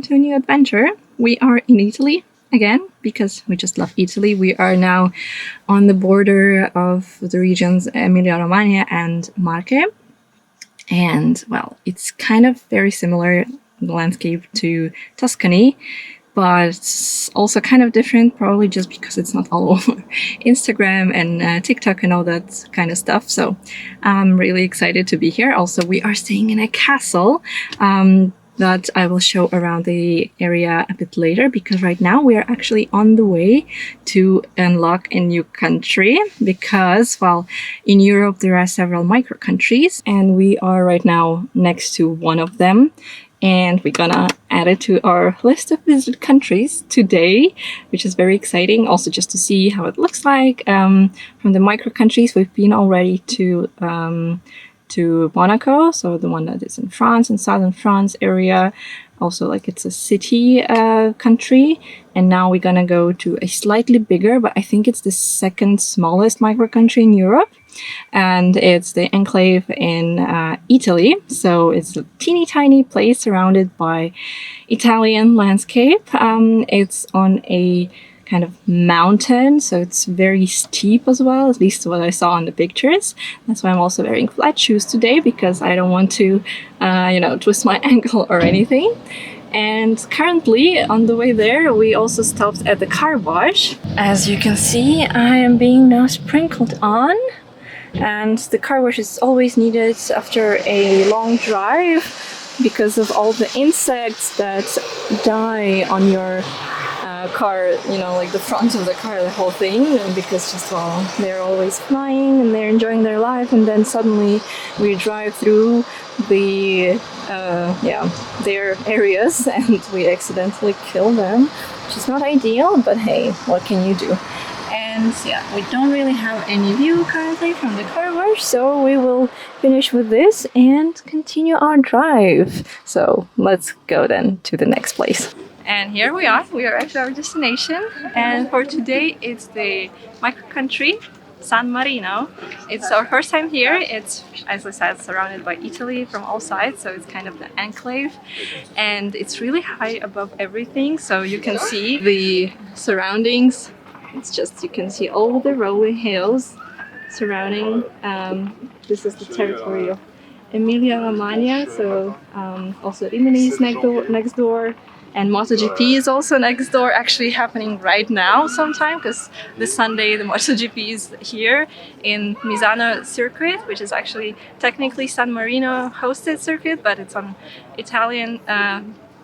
to a new adventure. We are in Italy again because we just love Italy. We are now on the border of the regions Emilia-Romagna and Marche. And well, it's kind of very similar landscape to Tuscany, but it's also kind of different, probably just because it's not all over Instagram and TikTok and all that kind of stuff. So I'm really excited to be here. Also, we are staying in a castle that I will show around the area a bit later, because right now we are actually on the way to unlock a new country, because, well, in Europe there are several micro countries and we are right now next to one of them. And we're gonna add it to our list of visited countries today, which is very exciting. Also, just to see how it looks like. From the micro countries, we've been already to Monaco, so the one that is in France, in southern France area. Also, like, it's a city country. And now we're gonna go to a slightly bigger, but I think it's the second smallest micro country in Europe. And it's the enclave in Italy. So it's a teeny tiny place surrounded by Italian landscape. It's on a kind of mountain, so it's very steep as well, at least what I saw on the pictures. That's why I'm also wearing flat shoes today, because I don't want to, twist my ankle or anything. And currently, on the way there, we also stopped at the car wash. As you can see, I am being now sprinkled on. And the car wash is always needed after a long drive because of all the insects that die on your car, like the front of the car, the whole thing, because just, well, they're always flying and they're enjoying their life, and then suddenly we drive through their areas and we accidentally kill them, which is not ideal, but hey, what can you do? And yeah, we don't really have any view currently from the car wash, so we will finish with this and continue our drive. So let's go then to the next place. And here we are at our destination, and for today it's the micro country San Marino. It's our first time here. It's, as I said, surrounded by Italy from all sides, so it's kind of the enclave, and it's really high above everything, so you can see the surroundings. It's just, you can see all the rolling hills surrounding. This is the territory of Emilia-Romagna, so also Rimini is next door. And MotoGP is also next door, actually happening right now sometime, because this Sunday the MotoGP is here in Misano circuit, which is actually technically San Marino hosted circuit, but it's on Italian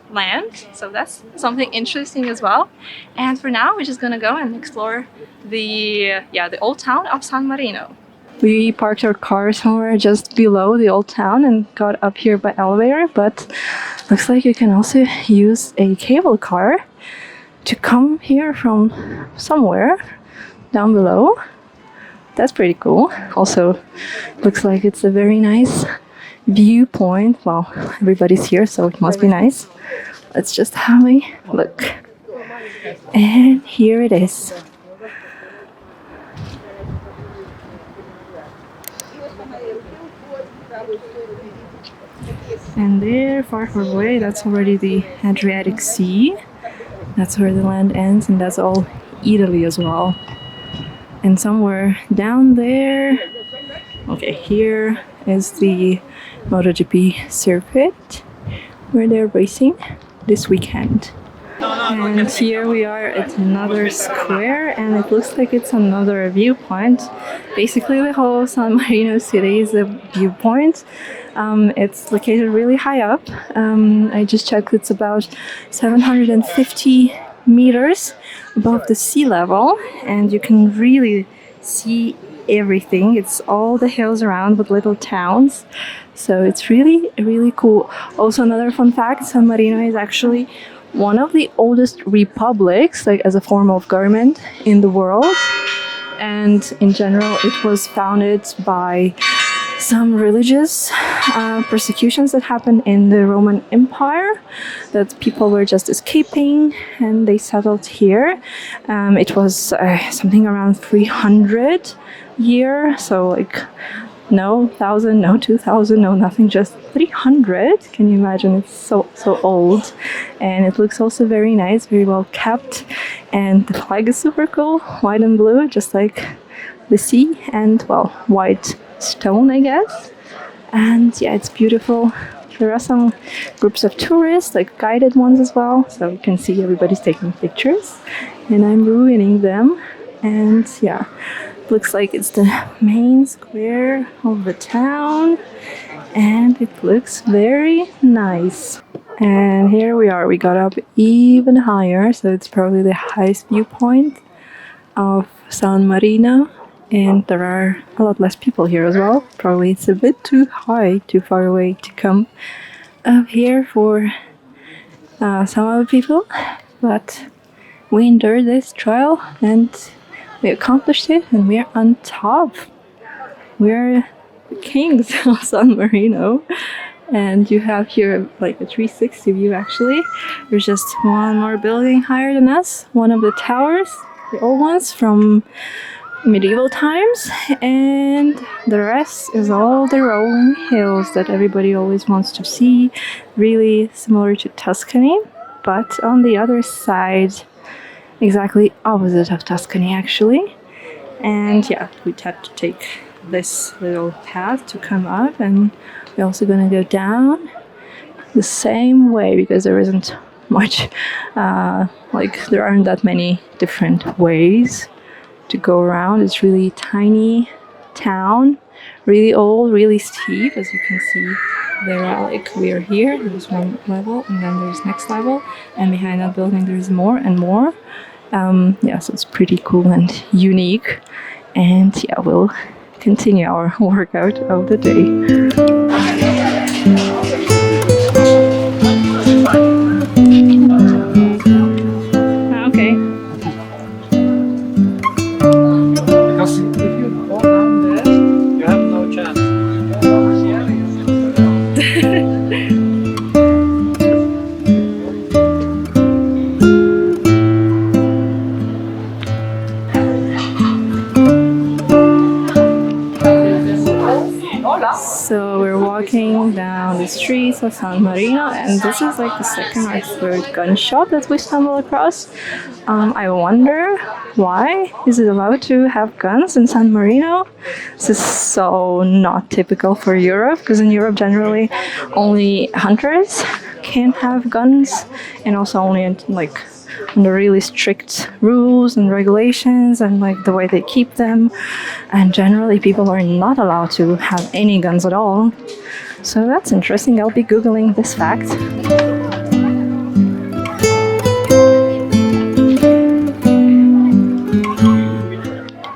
land, so that's something interesting as well. And for now, we're just gonna go and explore the old town of San Marino. We parked our car somewhere just below the old town and got up here by elevator, but looks like you can also use a cable car to come here from somewhere down below. That's pretty cool. Also, looks like it's a very nice viewpoint. Well, everybody's here, so it must be nice. Let's just have a look. And here it is. And there, far away, that's already the Adriatic Sea. That's where the land ends, and that's all Italy as well. And somewhere down there, okay, here is the MotoGP circuit where they're racing this weekend. And here we are at another square, and it looks like it's another viewpoint. Basically, the whole San Marino city is a viewpoint. It's located really high up. I just checked, it's about 750 meters above the sea level, and you can really see everything. It's all the hills around with little towns. So it's really, really cool. Also, another fun fact, San Marino is actually one of the oldest republics, like as a form of government in the world. And in general, it was founded by some religious persecutions that happened in the Roman Empire, that people were just escaping and they settled here. It was something around 300 year, so like no 1,000, no 2,000, no nothing, just 300. Can you imagine? It's so old, and it looks also very nice, very well kept, and the flag is super cool, white and blue, just like the sea, and well, white stone, I guess. And yeah, it's beautiful. There are some groups of tourists, like guided ones as well, so you can see everybody's taking pictures, and I'm ruining them. And yeah, looks like it's the main square of the town, and it looks very nice. And here we are, we got up even higher, so it's probably the highest viewpoint of San Marino, and there are a lot less people here as well. Probably it's a bit too high, too far away to come up here for some other people, but we endured this trial and we accomplished it, and we're on top. We're the kings of San Marino. And you have here like a 360 view actually. There's just one more building higher than us, one of the towers, the old ones from medieval times, and the rest is all the rolling hills that everybody always wants to see, really similar to Tuscany, but on the other side, exactly opposite of Tuscany actually. And yeah, we had to take this little path to come up, and we're also gonna go down the same way because there isn't much like there aren't that many different ways to go around. It's really tiny town, really old, really steep, as you can see. There are like, we are here, there's one level, and then there's next level, and behind that building there's more and more. Yeah, so it's pretty cool and unique. And yeah, we'll continue our workout of the day. So we're walking down the streets of San Marino, and this is like the second or third gun shop that we stumbled across. I wonder why is it allowed to have guns in San Marino? This is so not typical for Europe, because in Europe generally only hunters can have guns, and also only like under really strict rules and regulations and like the way they keep them, and generally people are not allowed to have any guns at all. So that's interesting. I'll be googling this fact.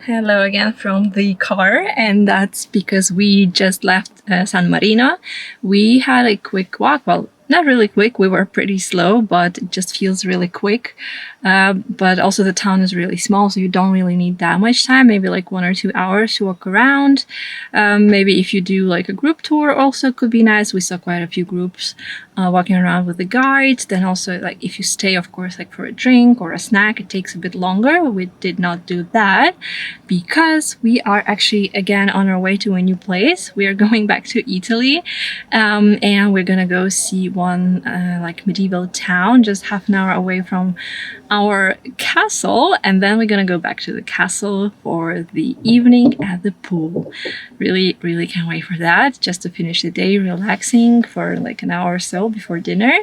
Hello again from the car, and that's because we just left San Marino. We had a quick walk, well, not really quick, we were pretty slow, but it just feels really quick. But also the town is really small, so you don't really need that much time, maybe like 1 or 2 hours to walk around. Maybe if you do like a group tour also could be nice. We saw quite a few groups walking around with a guide. Then also like if you stay, of course, like for a drink or a snack, it takes a bit longer. We did not do that because we are actually again on our way to a new place. We are going back to Italy, and we're gonna go see one like medieval town just half an hour away from our castle, and then we're gonna go back to the castle for the evening at the pool. Really can't wait for that, just to finish the day relaxing for like an hour or so before dinner.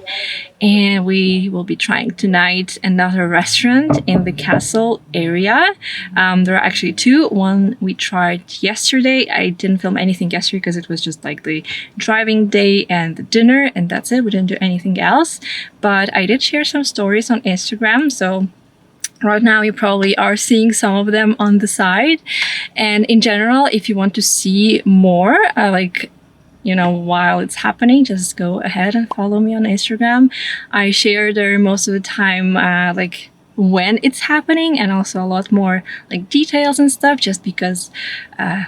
And we will be trying tonight another restaurant in the castle area. There are actually two. One we tried yesterday. I didn't film anything yesterday because it was just like the driving day and the dinner, and that's it. We didn't do anything else, but I did share some stories on Instagram, so right now you probably are seeing some of them on the side. And in general, if you want to see more like, you know, while it's happening, just go ahead and follow me on Instagram. I share there most of the time like when it's happening, and also a lot more like details and stuff, just because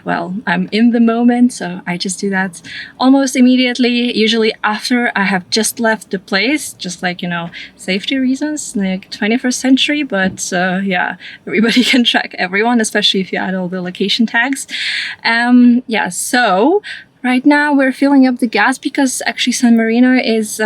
well, I'm in the moment, so I just do that almost immediately, usually after I have just left the place, just like, you know, safety reasons, like 21st century, but yeah, everybody can track everyone, especially if you add all the location tags. Yeah, so right now we're filling up the gas because actually San Marino is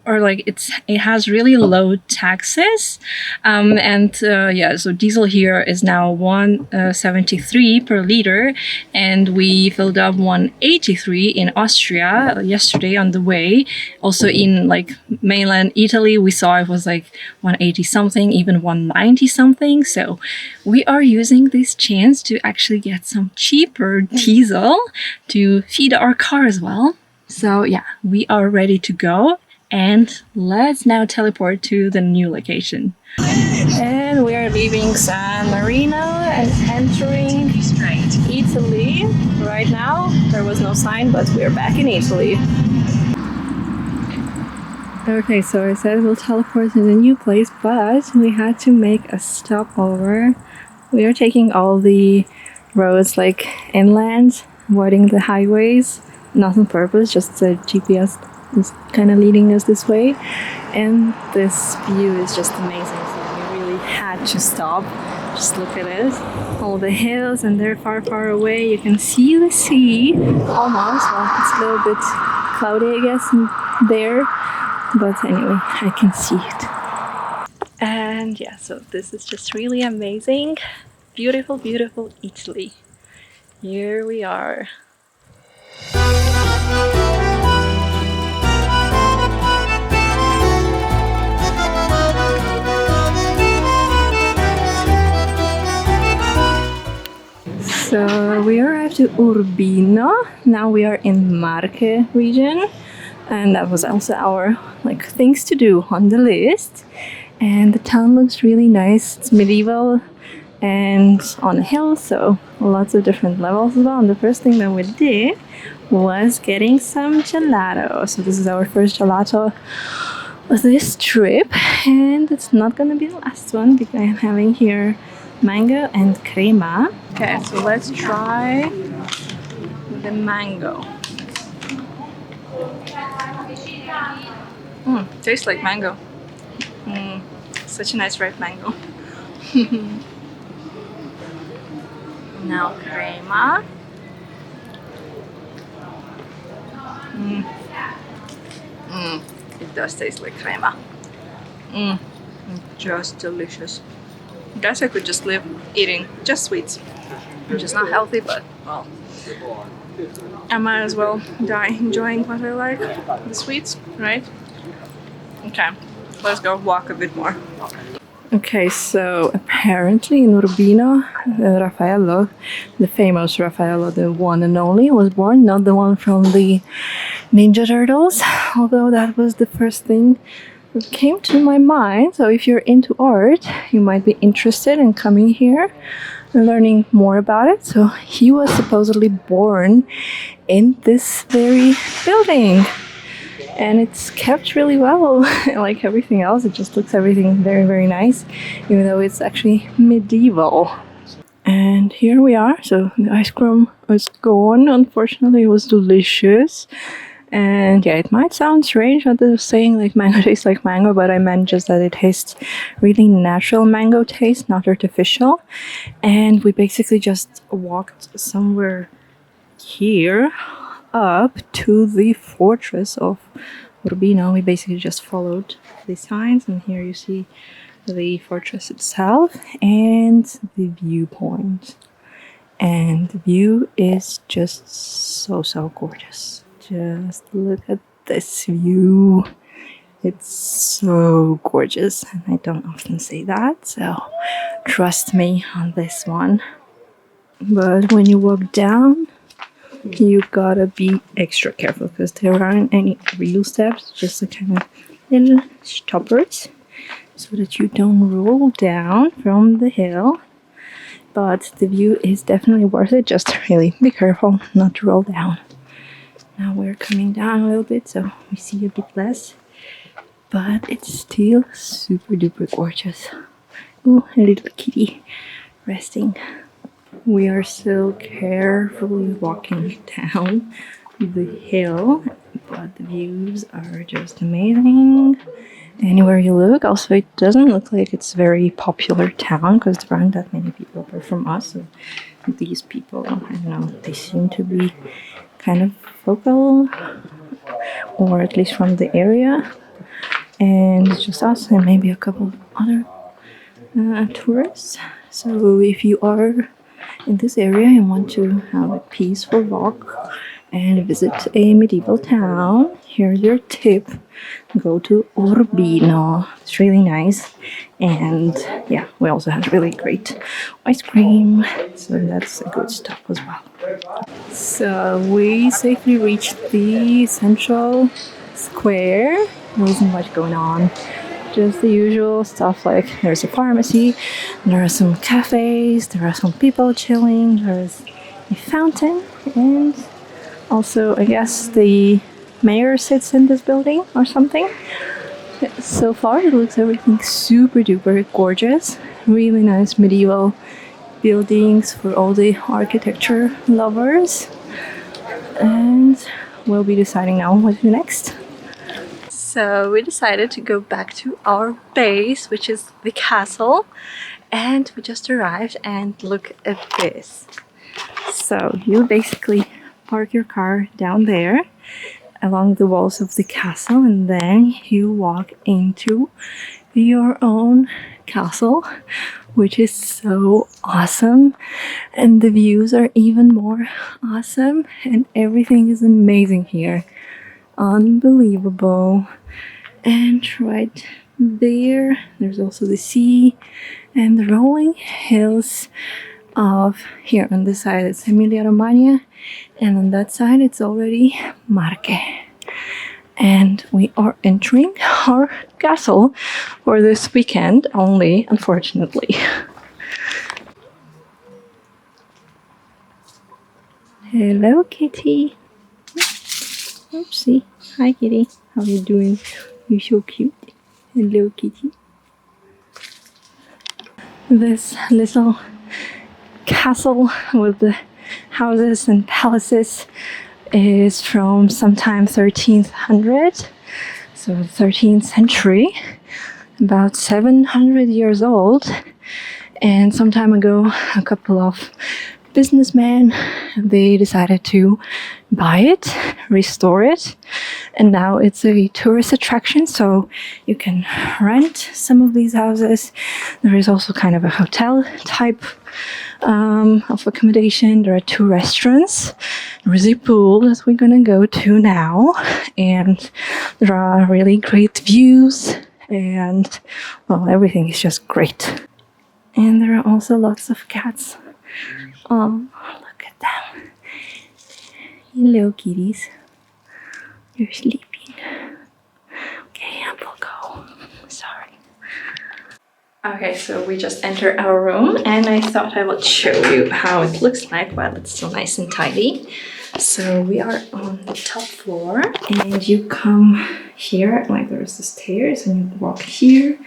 or like it has really low taxes, and yeah, so diesel here is now 1.73 per liter, and we filled up 1.83 in Austria yesterday on the way. Also in like mainland Italy, we saw it was like 180 something, even 190 something. So we are using this chance to actually get some cheaper diesel to feed our car as well. So yeah, we are ready to go. And let's now teleport to the new location. And we are leaving San Marino and entering Italy right now. There was no sign, but we're back in Italy. Okay, so I said we'll teleport to the new place, but we had to make a stopover. We are taking all the roads like inland, avoiding the highways, not on purpose, just the GPS is kind of leading us this way, and this view is just amazing, so we really had to stop. Just look at it, all the hills, and they're far away. You can see the sea almost. Well, it's a little bit cloudy, I guess, there, but anyway, I can see it. And yeah, so this is just really amazing. Beautiful Italy. Here we are. So we arrived to Urbino. Now we are in Marche region, and that was also our like things to do on the list. And the town looks really nice. It's medieval and on a hill, so lots of different levels as well. And the first thing that we did was getting some gelato. So this is our first gelato of this trip, and it's not gonna be the last one because I'm having here mango and crema. Okay, so let's try the mango. Tastes like mango. Such a nice ripe mango. Now crema. It does taste like crema. Just delicious. I guess I could just live eating just sweets, which is not healthy, but well, I might as well die enjoying what I like, the sweets, right? Okay, let's go walk a bit more. Okay, so apparently in Urbino, Raffaello, the famous Raffaello, the one and only, was born, not the one from the Ninja Turtles, although that was the first thing that came to my mind. So if you're into art, you might be interested in coming here and learning more about it. So he was supposedly born in this very building, and it's kept really well. Like everything else, it just looks everything very nice, even though it's actually medieval. And here we are. So the ice cream was gone, unfortunately. It was delicious. And yeah, it might sound strange that they're saying like mango tastes like mango, but I meant just that it tastes really natural mango taste, not artificial. And we basically just walked somewhere here up to the fortress of Urbino. We basically just followed the signs, and here you see the fortress itself and the viewpoint. And the view is just so gorgeous. Just look at this view. It's so gorgeous, and I don't often say that, so trust me on this one. But when you walk down, you gotta be extra careful because there aren't any real steps, just a kind of little stoppers so that you don't roll down from the hill. But the view is definitely worth it. Just really be careful not to roll down. Now we're coming down a little bit, so we see a bit less. but it's still super duper gorgeous. Oh, a little kitty resting. We are so carefully walking down the hill, but the views are just amazing. Anywhere you look, also it doesn't look like it's a very popular town because there aren't that many people apart from us. So these people, I don't know, they seem to be kind of local, or at least from the area. And it's just us and maybe a couple of other tourists. So if you are in this area and want to have a peaceful walk and visit a medieval town, here's your tip. Go to Urbino. It's really nice. And yeah, we also have really great ice cream. So that's a good stop as well. So we safely reached the central square. There isn't much going on. Just the usual stuff, like there's a pharmacy, there are some cafes, there are some people chilling, there's a fountain, and also I guess the mayor sits in this building or something. So far it looks everything super duper gorgeous. Really nice medieval buildings for all the architecture lovers. And we'll be deciding now what to do next. So we decided to go back to our base, which is the castle, and we just arrived, and look at this. So you basically park your car down there along the walls of the castle, and then you walk into your own castle, which is so awesome, and the views are even more awesome, and everything is amazing here. Unbelievable. And right there, there's also the sea and the rolling hills of, here on this side it's Emilia-Romagna, and on that side it's already Marche. And we are entering our castle for this weekend only, unfortunately. Hello, kitty. Oopsie. Hi, kitty. How you doing? You're so cute. Hello, kitty. This little castle with the houses and palaces is from sometime 1300, so 13th century, about 700 years old. And some time ago, a couple of businessmen, they decided to buy it, restore it, and now it's a tourist attraction, so you can rent some of these houses. There is also kind of a hotel type of accommodation. There are 2 restaurants. There is a pool that we're gonna go to now, and there are really great views, and well, everything is just great. And there are also lots of cats. Oh, look at them. Hello, kitties. You're sleeping. Okay, I will go. Sorry. Okay, so we just entered our room, and I thought I would show you how it looks like while it's still nice and tidy. So we are on the top floor, and you come here, like there's the stairs, and you walk here,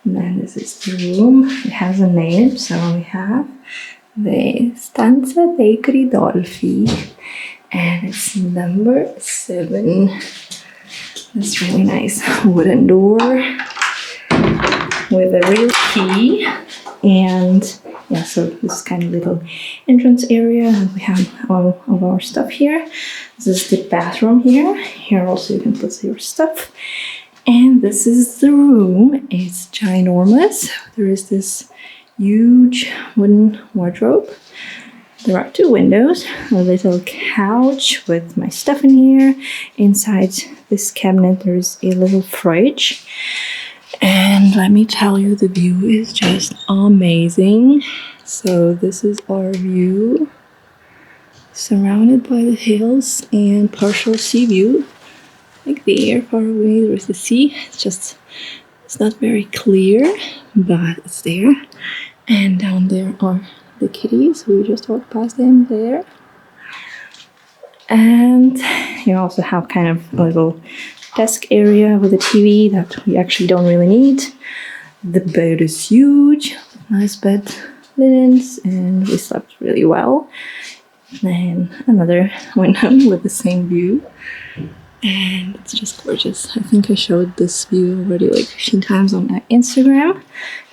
and then this is the room. It has a name, so we have the Stanza dei Gridolfi, and it's number 7. It's really nice wooden door with a real key. And yeah, so this is kind of little entrance area, and we have all of our stuff here. This is the bathroom here. Here also you can put your stuff. And this is the room. It's ginormous. There is this huge wooden wardrobe. There are 2 windows, a little couch with my stuff in here. Inside this cabinet there's a little fridge. And let me tell you, the view is just amazing. So this is our view, surrounded by the hills and partial sea view. Like there, far away, there's the sea. It's not very clear, but it's there. And down there are the kitties. We just walked past them there. And you also have kind of a little desk area with a TV that we actually don't really need. The bed is huge, nice bed linens, and we slept really well. And another window with the same view. And it's just gorgeous. I think I showed this view already like 15 times on my Instagram.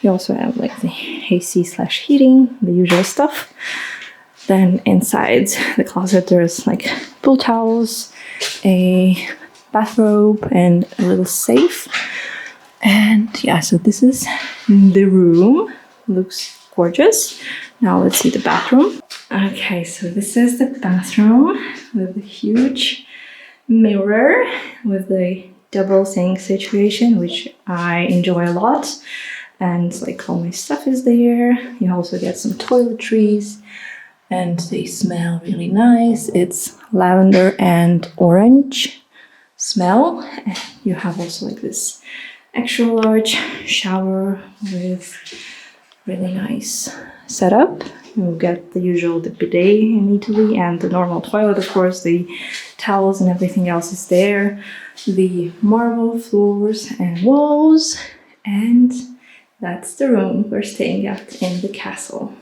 You also have like the AC/heating, the usual stuff. Then inside the closet there's like pool towels, a bathrobe, and a little safe. And yeah, so this is the room. Looks gorgeous. Now let's see the bathroom. Okay, so this is the bathroom with a huge mirror with the double sink situation, which I enjoy a lot. And like all my stuff is there. You also get some toiletries and they smell really nice. It's lavender and orange smell. And you have also like this extra large shower with really nice setup. You get the usual the bidet in Italy and the normal toilet, of course. The towels and everything else is there. The marble floors and walls. And that's the room we're staying at in the castle.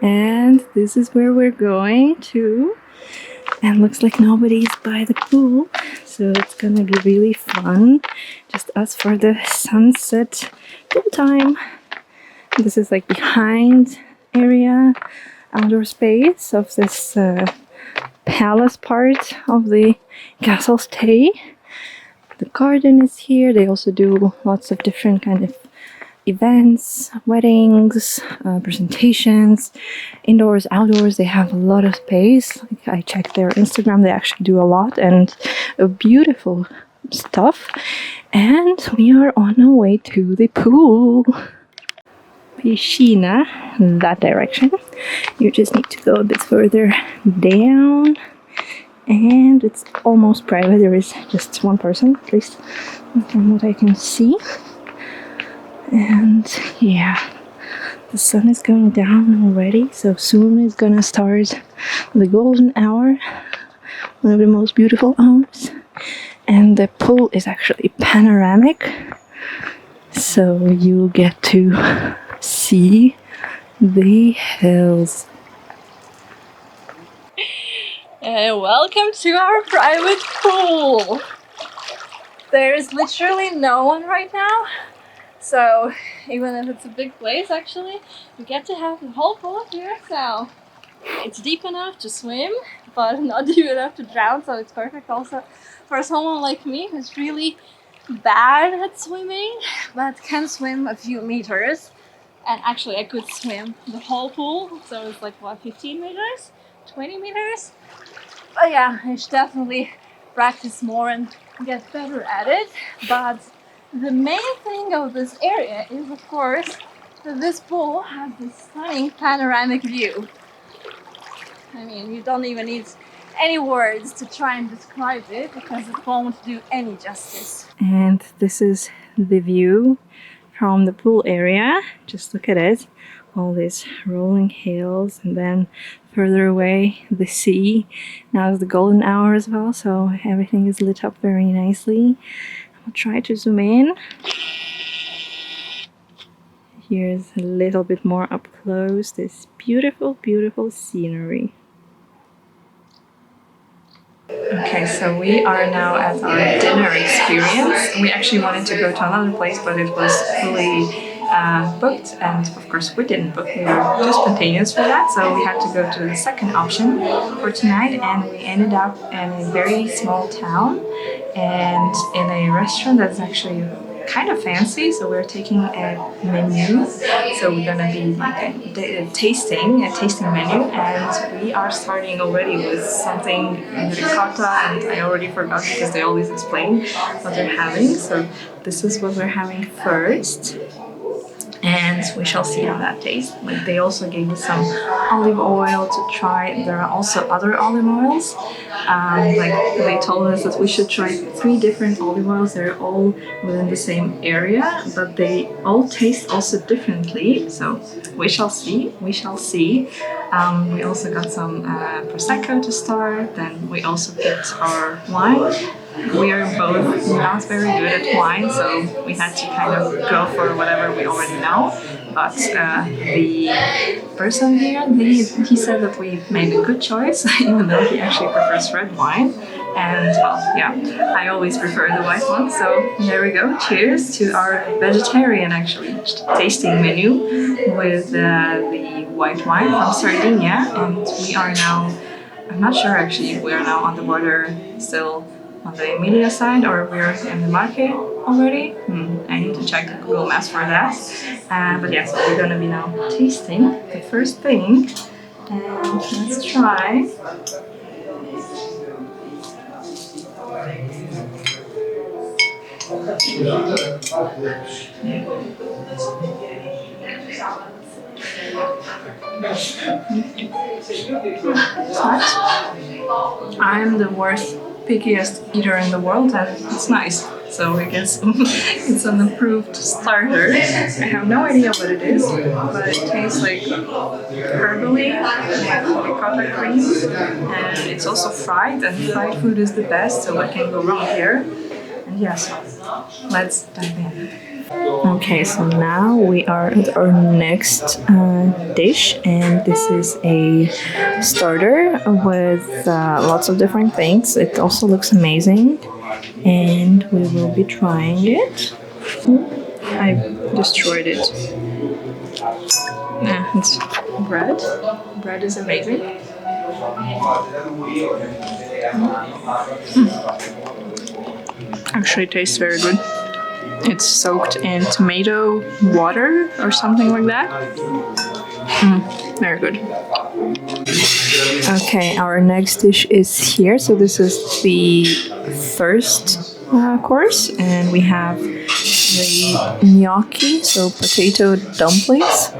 And this is where we're going to. And looks like nobody's by the pool. So it's gonna be really fun. Just us for the sunset pool time. This is like behind area, outdoor space of this palace part of the castle stay. The garden is here. They also do lots of different kind of events, weddings, presentations, indoors, outdoors. They have a lot of space. Like I checked their Instagram, they actually do a lot and beautiful stuff. And we are on our way to the pool. Piscina, that direction. You just need to go a bit further down. And it's almost private. There is just one person, at least from what I can see. And yeah, the sun is going down already, so soon is gonna start the golden hour, one of the most beautiful hours. And the pool is actually panoramic, so you get to see the hills. And welcome to our private pool. There's literally no one right now. So even if it's a big place, actually, you get to have the whole pool to yourself. It's deep enough to swim, but not deep enough to drown, so it's perfect also for someone like me who's really bad at swimming, but can swim a few meters. And actually I could swim the whole pool, so it's like what, 15 meters? 20 meters? But yeah, I should definitely practice more and get better at it. But the main thing of this area is, of course, that this pool has this stunning panoramic view. I mean, you don't even need any words to try and describe it because it won't do any justice. And this is the view from the pool area. Just look at it. All these rolling hills, and then further away the sea. Now is the golden hour as well, so everything is lit up very nicely. I'll try to zoom in. Here's a little bit more up close, this beautiful, beautiful scenery. Okay, so we are now at our dinner experience. We actually wanted to go to another place, but it was fully booked, and of course we didn't book. We were too spontaneous for that, so we had to go to the second option for tonight, and we ended up in a very small town and in a restaurant that's actually kind of fancy. So we're taking a menu, so we're gonna be like a tasting menu, and we are starting already with something ricotta, and I already forgot because they always explain what they're having. So this is what we're having first, and we shall see how that tastes. Like, they also gave us some olive oil to try. There are also other olive oils. Like, they told us that we should try 3 different olive oils. They're all within the same area, but they all taste also differently. So we shall see. We shall see. We also got some prosecco to start. Then we also picked our wine. we are both not very good at wine, so we had to kind of go for whatever we already know. But the person here, he said that we made a good choice, even though he actually prefers red wine. And well, yeah, I always prefer the white one. So there we go. Cheers to our vegetarian, actually, tasting menu with the white wine from Sardinia. And we are now, I'm not sure actually if we are now on the border still on the Emilia side or we're in the Marche already. I need to check the Google Maps for that. But yes, we're gonna be now tasting the first thing. And let's try. I'm the worst, pickiest eater in the world, and it's nice. So I guess it's an approved starter. I have no idea what it is, but it tastes like herbally with ricotta cream, and it's also fried, and fried food is the best, so what can go wrong here? And yes, let's dive in. Okay, so now we are at our next dish, and this is a starter with lots of different things. It also looks amazing, and we will be trying it. I destroyed it. It's bread. Bread is amazing. Actually, it tastes very good. It's soaked in tomato water or something like that. Very good. Okay, our next dish is here. So this is the first course, and we have the gnocchi, so potato dumplings,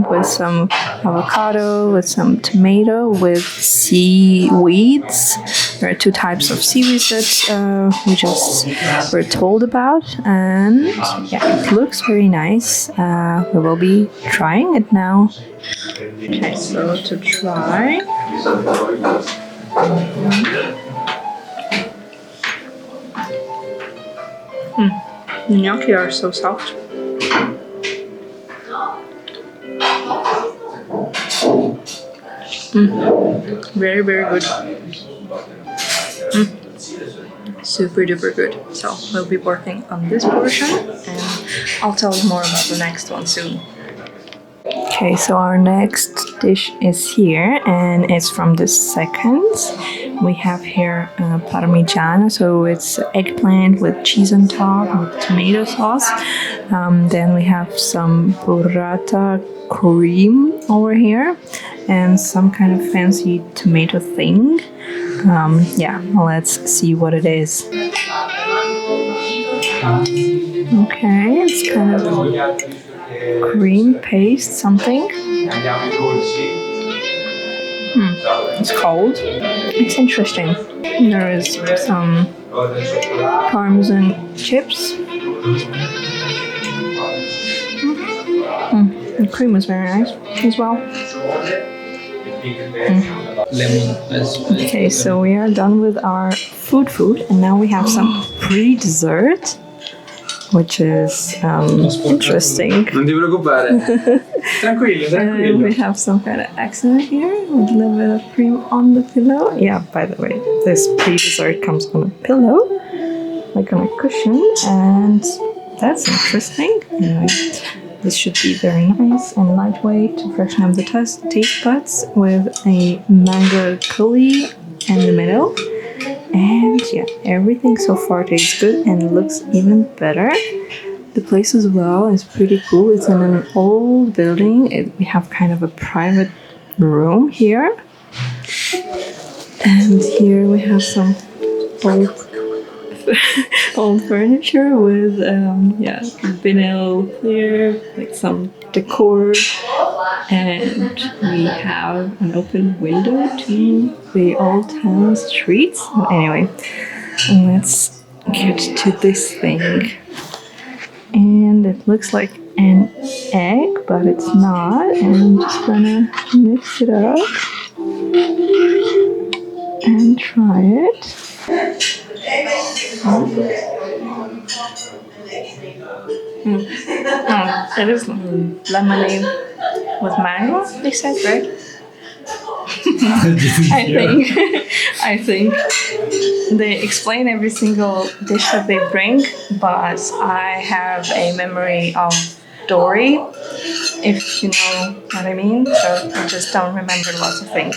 with some avocado, with some tomato, with seaweeds. There are two types of seaweeds that we just were told about, and yeah, it looks very nice. We will be trying it now. Okay, so to try. The gnocchi are so soft. Very, very good. Super duper good. So we'll be working on this portion, and I'll tell you more about the next one soon. Okay, so our next dish is here, and it's from the second. We have here parmigiana, so it's eggplant with cheese on top with tomato sauce. Then we have some burrata cream over here, and some kind of fancy tomato thing. Yeah, let's see what it is. Okay, it's kind of cream paste something. It's cold. It's interesting. There is some parmesan chips. The cream is very nice as well. Okay, so we are done with our food, and now we have some pre-dessert, which is interesting. Non ti preoccupare. Tranquillo, tranquillo. We have some kind of accent here with a little bit of cream on the pillow. Yeah, by the way, this pre-dessert comes on a pillow, like on a cushion, and that's interesting. Anyway, this should be very nice and lightweight to freshen up the taste buds with a mango coulis in the middle. And yeah, everything so far tastes good and looks even better. The place as well is pretty cool. It's in an old building. We have kind of a private room here. And here we have some old furniture with vinyl clear, like some decor. And we have an open window to the old town streets. Anyway, let's get to this thing. And it looks like an egg, but it's not. And I'm just gonna mix it up and try it. It is lemonade with mango, they said, right? I think I think they explain every single dish that they bring, but I have a memory of Dory, if you know what I mean. So I just don't remember lots of things.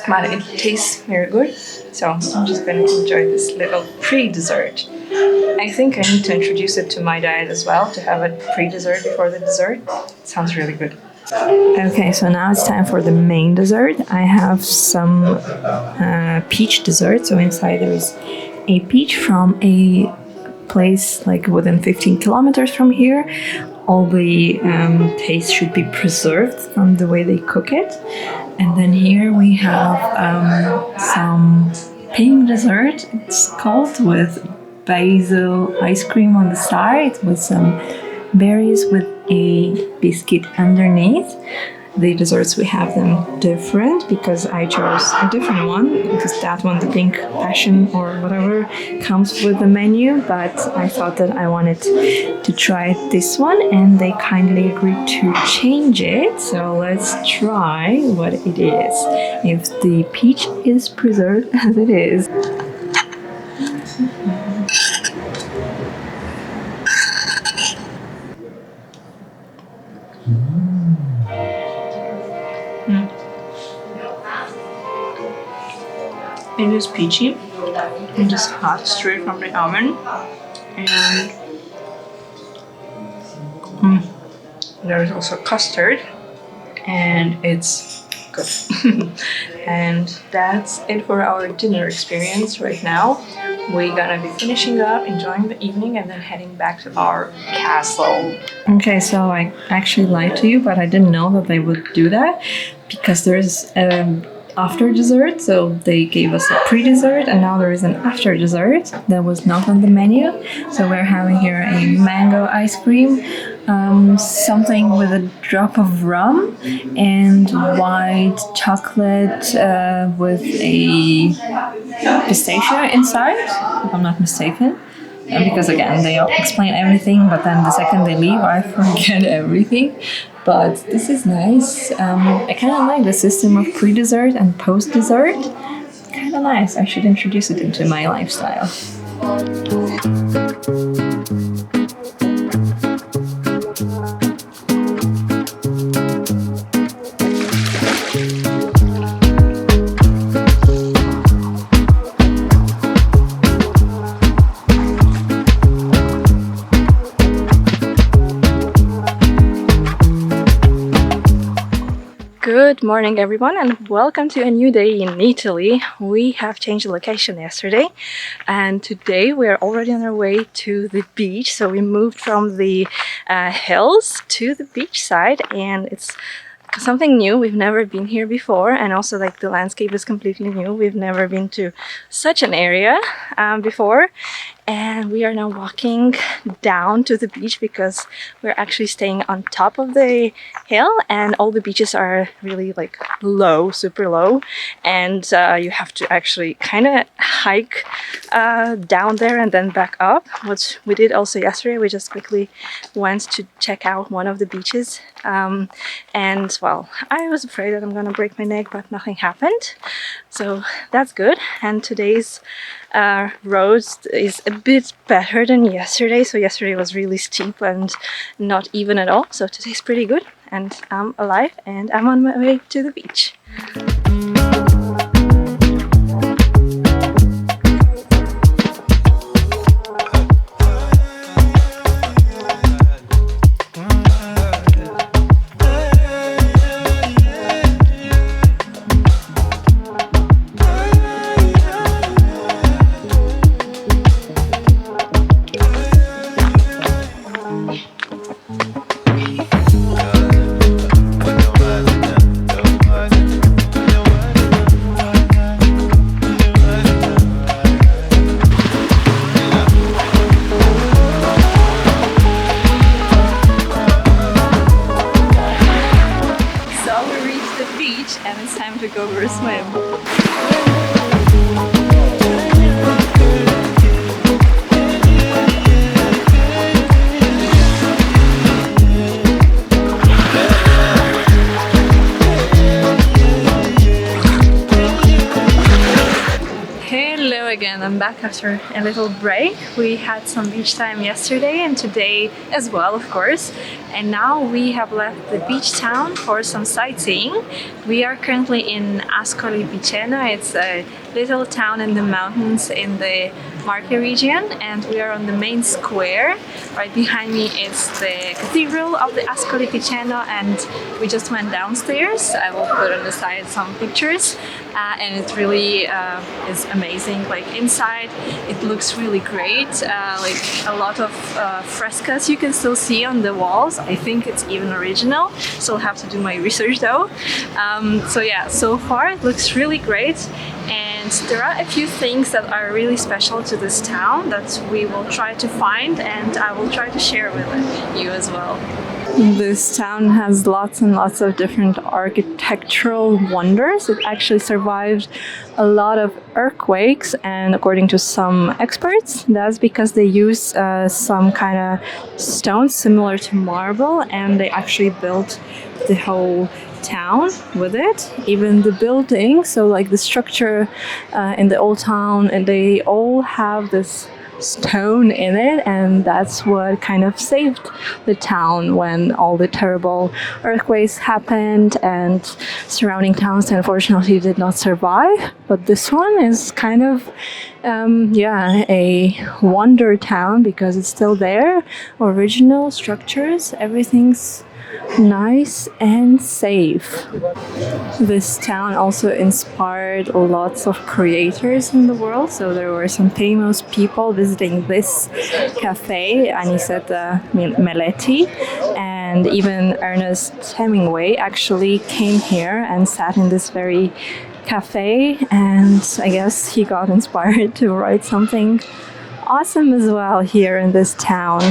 But it tastes very good, so I'm just going to enjoy this little pre-dessert. I think I need to introduce it to my diet as well, to have a pre-dessert before the dessert. It sounds really good. Okay, so now it's time for the main dessert. I have some peach dessert. So inside there is a peach from a place like within 15 kilometers from here. All the taste should be preserved from the way they cook it. And then here we have some pink dessert, it's called, with basil ice cream on the side with some berries with a biscuit underneath. The desserts, we have them different because I chose a different one, because that one, the pink passion or whatever, comes with the menu, but I thought that I wanted to try this one and they kindly agreed to change it. So let's try what it is, if the peach is preserved as it is. It is peachy and just hot straight from the oven, and there is also custard, and it's good. And that's it for our dinner experience right now. We're gonna be finishing up, enjoying the evening, and then heading back to our castle. Okay, so I actually lied to you, but I didn't know that they would do that, because there's after dessert, so they gave us a pre-dessert and now there is an after dessert that was not on the menu. So we're having here a mango ice cream, something with a drop of rum and white chocolate with a pistachio inside, if I'm not mistaken. Because again, they explain everything, but then the second they leave, I forget everything. But this is nice. I kind of like the system of pre-dessert and post-dessert. Kind of nice. I should introduce it into my lifestyle. Good morning everyone and welcome to a new day in Italy. We have changed the location yesterday and today we are already on our way to the beach. So we moved from the hills to the beach side and it's something new. We've never been here before, and also like the landscape is completely new. We've never been to such an area before. And we are now walking down to the beach because we're actually staying on top of the hill and all the beaches are really like low, super low. And you have to actually kind of hike down there and then back up, which we did also yesterday. We just quickly went to check out one of the beaches. And well, I was afraid that I'm gonna break my neck, but nothing happened. So that's good. And today's road is a bit better than yesterday. So yesterday was really steep and not even at all. So today's pretty good and I'm alive and I'm on my way to the beach. And it's time to go for a swim. I'm back after a little break. We had some beach time yesterday and today as well, of course. And now we have left the beach town for some sightseeing. We are currently in Ascoli Piceno. It's a little town in the mountains in the Marche region, and we are on the main square. Right behind me is the cathedral of the Ascoli Piceno, and we just went downstairs. I will put on the side some pictures, and it really is amazing. Like inside, it looks really great. Like a lot of frescoes you can still see on the walls. I think it's even original, so I'll have to do my research though. So yeah, so far it looks really great. And there are a few things that are really special to this town that we will try to find, and I will try to share with you as well. This town has lots and lots of different architectural wonders. It actually survived a lot of earthquakes, and according to some experts, that's because they use some kind of stone similar to marble, and they actually built the whole town with it, even the building. So like the structure in the old town, and they all have this stone in it, and that's what kind of saved the town when all the terrible earthquakes happened, and surrounding towns unfortunately did not survive. But this one is kind of a wonder town because it's still there, original structures, everything's nice and safe. This town also inspired lots of creators in the world. So there were some famous people visiting this cafe, Aniseta Meleti, and even Ernest Hemingway actually came here and sat in this very cafe, and I guess he got inspired to write something awesome as well here in this town.